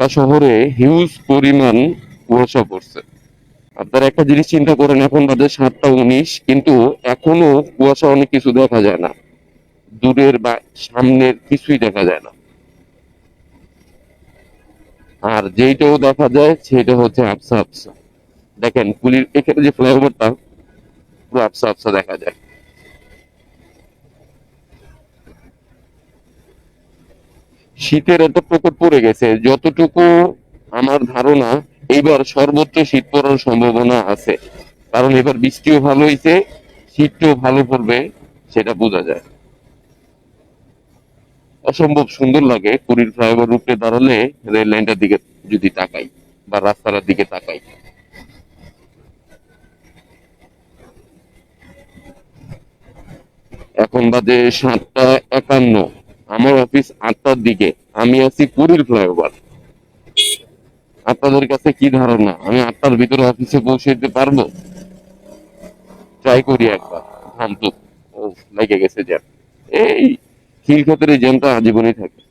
ঢাকা শহরে হিউজ পরিমাণ কুয়াশা পড়ছে। আপনারা একটা জিনিস চিন্তা করেন, এখন বাজে 7টা 19, কিন্তু এখনো কুয়াশা অনেক কিছু দেখা যায় না, দূরের বা সামনের কিছুই দেখা যায় না। আর যেইটাও দেখা যায় সেটা হচ্ছে আবসা আবসা। দেখেন পুলির এখানে যে ফ্লাইওভারটা, পুরো আবসা আবসা দেখা যায়। শীতের একটা প্রকোপ পড়ে গেছে, যতটুকু আমার ধারণা এইবার সর্বোচ্চ শীত পড়ার সম্ভাবনা আছে। কারণ এবার বৃষ্টিও ভালো হয়েছে, শীতটাও ভালো পড়বে, সেটা বোঝা যায়। অসম্ভব সুন্দর লাগে পুরীর ফ্লাইওভার রুটে দাঁড়ালে, রেল লাইনটার দিকে যদি তাকাই বা রাস্তাটার দিকে তাকাই। এখন বাজে 7টা 51, আমার অফিস 8টার দিকে, আমি আছি পুরীর ফ্লাইওভার। আপনাদের কাছে কি ধারণা আমি 8টার ভিতরে অফিসে পৌঁছে দিতে পারবো? ট্রাই করি একবার। ঘাম তো ও লেগে গেছে জ্যাম। এই খিলক্ষেতের এই জ্যামটা আজীবনই থাকে।